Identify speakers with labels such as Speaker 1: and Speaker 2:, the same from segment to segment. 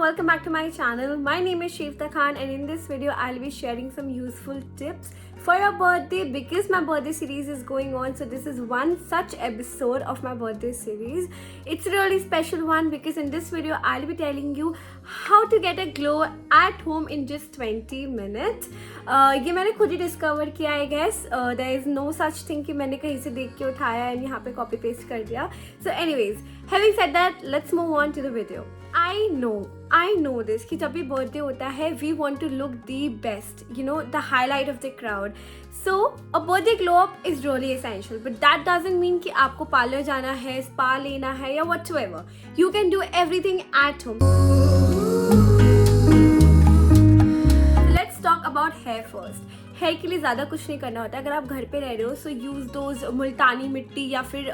Speaker 1: welcome back to my channel. My name is Shifta Khan and in this video I'll be sharing some useful tips for your birthday because my birthday series is going on. So this is one such episode of my birthday series. It's a really special one because in this video I'll be telling you how to get a glow at home in just 20 minutes. ये मैंने खुद ही discover किया I guess. There is no such thing कि मैंने कहीं से देख के उठाया और यहाँ पे कॉपी पेस्ट कर दिया. So anyways, having said that, let's move on to the video. I know this कि जब भी बर्थडे होता है we want to look the best, you know, the highlight of the crowd. So a birthday glow up is really essential, but that doesn't mean कि आपको parlour जाना है, spa लेना है या whatsoever. You can do everything at home. Let's talk about hair first. Hair के लिए ज़्यादा कुछ नहीं करना होता है. अगर आप घर पे रह रहे हो सो यूज़ दोज मुल्तानी मिट्टी या फिर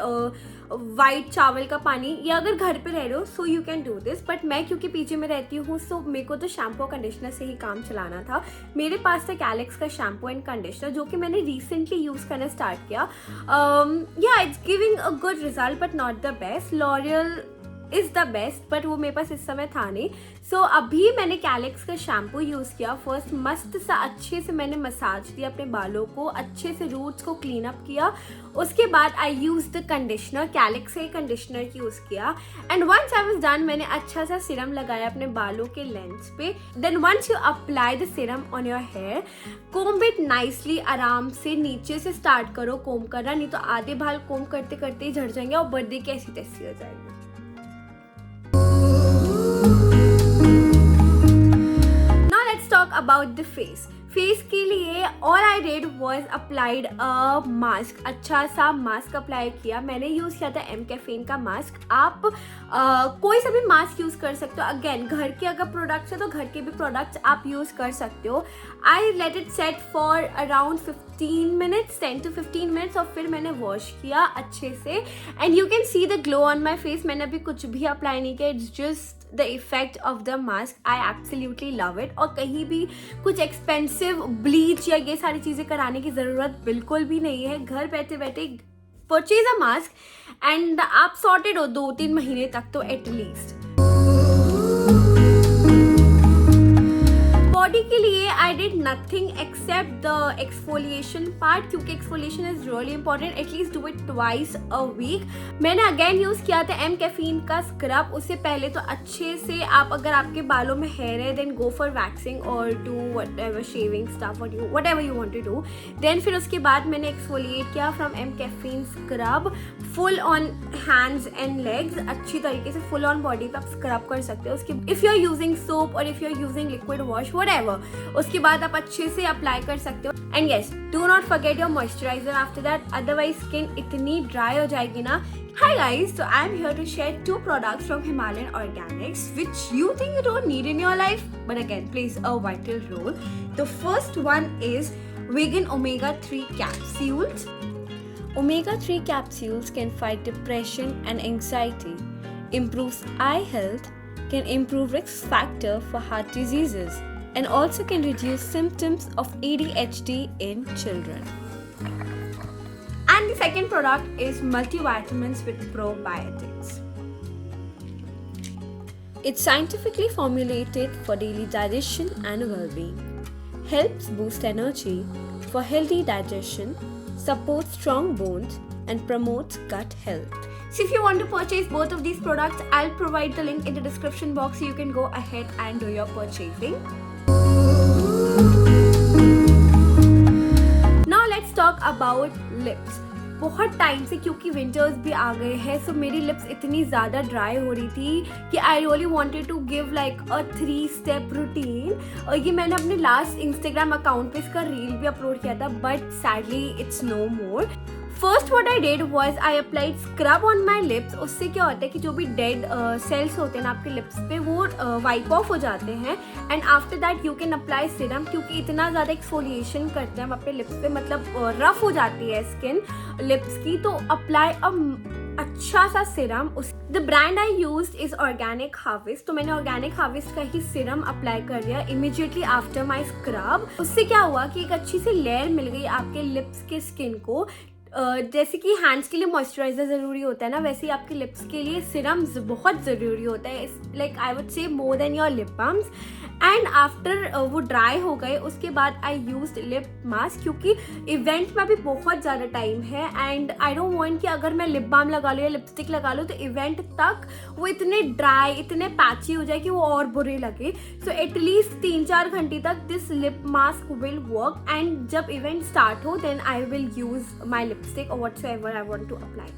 Speaker 1: वाइट चावल का पानी, या अगर घर पे रह रहे हो so you can do this. But मैं क्योंकि पीछे में रहती हूँ सो मेरे को तो शैम्पू कंडीशनर से ही काम चलाना था. मेरे पास था कैलेक्स का शैम्पू एंड कंडीशनर जो कि मैंने रिसेंटली यूज़ करना स्टार्ट किया. या it's giving a good result but not the best. L'Oréal is the best but वो मेरे पास इस समय था नहीं. सो अभी मैंने कैलेक्स का शैम्पू यूज़ किया. फर्स्ट मस्त सा अच्छे से मैंने मसाज दिया अपने बालों को, अच्छे से रूट्स को क्लीन अप किया. उसके बाद आई यूज़ द कंडीशनर, कैलेक्स का ही कंडीशनर यूज़ किया. And once I was done मैंने अच्छा सा सीरम लगाया अपने बालों के लेंस पे. Then once you apply the serum on your hair, comb it nicely. आराम से नीचे से स्टार्ट करो कोम्ब करना, नहीं तो आधे बाल कोम्ब करते करते ही झड़ जाएंगे और बर्थडे की ऐसी तैसी हो जाएगी. Talk about the face. Face के लिए all I did was applied a mask. अच्छा सा मास्क अप्लाई किया. मैंने यूज़ किया था एम कैफीन का मास्क. आप कोई सा भी मास्क यूज़ कर सकते हो. अगेन घर के अगर प्रोडक्ट्स है तो घर के भी प्रोडक्ट्स आप यूज़ कर सकते हो. I let it set for around 15 minutes, 10 to 15 minutes, और फिर मैंने वॉश किया अच्छे से. And you can see the glow on my face. मैंने अभी कुछ भी अप्लाई नहीं किया. It's just the effect of the mask. I absolutely love it. और कहीं भी कुछ एक्सपेंसिव ब्लीच या ये सारी चीज़ें कराने की ज़रूरत बिल्कुल भी नहीं है. घर बैठे बैठे परचेज अ मास्क एंड आप सॉर्टेड हो 2-3 महीने तक तो एटलीस्ट. बॉडी के लिए I did nothing except the exfoliation part, क्योंकि exfoliation is really important. At least do it twice a week. मैंने अगेन यूज़ किया था एम कैफीन का स्क्रब. उससे पहले तो अच्छे से आप अगर आपके बालों में हेयर है देन गो फॉर वैक्सिंग और do whatever shaving stuff whatever you want to do. Then फिर उसके बाद मैंने एक्सफोलिएट किया from M Caffeine scrub full on hands and legs. अच्छी तरीके से फुल ऑन बॉडी पे आप स्क्रब कर सकते हो. उसके if you are using soap और if you are using liquid wash उसके बाद आप अच्छे से अप्लाई कर सकते हो. And yes, do not forget your moisturiser after that, otherwise skin इतनी ड्राई हो जाएगी ना. Hi guys, so I am here to share 2 products from Himalayan Organics which you think you don't need in your life but again plays a vital role. The first one is vegan omega-3 capsules. Omega-3 capsules can fight depression and anxiety, improves eye health, can improve risk factor for heart diseases, and also can reduce symptoms of ADHD in children. And the second product is multivitamins with probiotics. It's scientifically formulated for daily digestion and well-being. Helps boost energy for healthy digestion, supports strong bones, and promotes gut health. So if you want to purchase both of these products, I'll provide the link in the description box so you can go ahead and do your purchasing. Now let's talk about lips. बहुत time से क्योंकि winters भी आ गए हैं सो मेरी lips इतनी ज़्यादा dry हो रही थी कि I really wanted to give like a 3-step routine. और ये मैंने अपने लास्ट इंस्टाग्राम अकाउंट पे इसका रील भी अपलोड किया था but sadly it's no more. First what I did was I applied scrub on my lips. उससे क्या होता है कि जो भी डेड सेल्स होते हैं ना आपके लिप्स पे वो वाइप ऑफ हो जाते हैं. And after that you can apply serum, क्योंकि इतना ज़्यादा एक्सफोलिएशन करते हैं हम अपने लिप्स पे, मतलब रफ हो जाती है स्किन लिप्स की. तो अप्लाई अच्छा सा serum. The brand I used is organic harvest. तो मैंने ऑर्गेनिक हार्वेस्ट का ही सीरम अप्लाई कर दिया इमीडिएटली आफ्टर माई स्क्रब. उससे क्या हुआ कि एक अच्छी सी लेयर मिल गई आपके लिप्स के स्किन को. जैसे कि हैंड्स के लिए मॉइस्चराइज़र ज़रूरी होता है ना, वैसे ही आपके लिप्स के लिए सिरम्स बहुत ज़रूरी होता है, like I would say more than your lip balms. And after वो ड्राई हो गए उसके बाद आई यूज्ड लिप मास्क, क्योंकि इवेंट में अभी बहुत ज़्यादा टाइम है एंड आई डोंट वांट कि अगर मैं लिप बाम लगा लूँ या लिपस्टिक लगा लूँ तो इवेंट तक वो इतने ड्राई इतने पैची हो जाए कि वो और बुरे लगे। सो एटलीस्ट 3-4 घंटे तक this lip mask will work, and जब इवेंट स्टार्ट हो then I will use my lipstick और whatsoever I want to apply.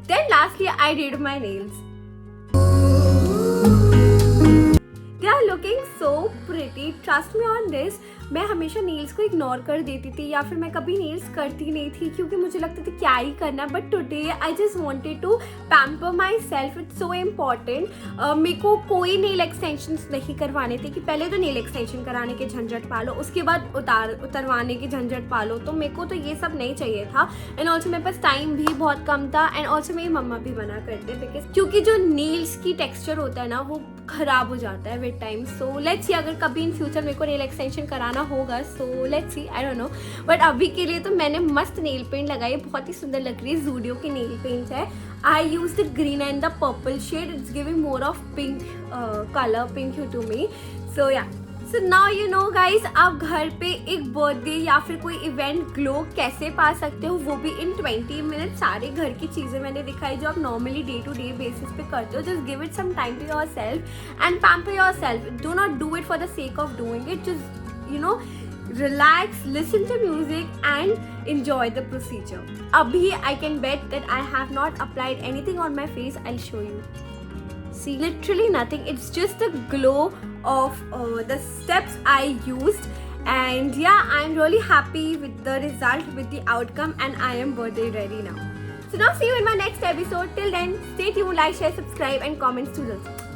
Speaker 1: Then lastly I did my nails. They are looking so pretty. Trust me on this. मैं हमेशा nails को ignore कर देती थी या फिर मैं कभी नेल्स करती नहीं थी क्योंकि मुझे लगता था क्या ही करना है, but today I just wanted to pamper my self, it's so important. मेरे को कोई नेल एक्सटेंशंस नहीं करवाने थे कि पहले तो नेल एक्सटेंशन कराने के झंझट पालो, उसके बाद उतरवाने के झंझट पालो, तो मेरे को तो ये सब नहीं चाहिए था। एंड ऑल्सो मेरे पास टाइम भी बहुत कम था, एंड ऑल्सो मेरी मम्मा भी मना करते बिकॉज क्योंकि जो नेल्स की टेक्स्चर होता है ना वो खराब हो जाता है with time. So let's see अगर कभी इन फ्यूचर मेरे को नेल एक्सटेंशन कराना होगा, so let's see, I don't know, but अभी के लिए तो मैंने मस्त नेल पेंट लगाई, बहुत ही सुंदर लग रही है, ज़ूडियो की नेल पेंट है। I use the green and the purple shade, it's giving more of pink colour, pink hue to me. So yeah, so now you know guys, आप घर पे एक बर्थडे या फिर कोई इवेंट ग्लो कैसे पा सकते हो, वो भी इन 20 मिनट। सारे घर की चीज़ें मैंने दिखाई जो आप normally day to day basis पे करते हो। Just give it some time to your self and pamper your self. Do not do it for the sake of doing it, just you know relax, listen to music and enjoy the procedure. Abhi I can bet that I have not applied anything on my face. I'll show you. See, literally nothing. It's just the glow of the steps I used, and yeah, I'm really happy with the result, with the outcome, and I am birthday ready now. So now see you in my next episode. Till then, stay tuned, like, share, subscribe and comments to this.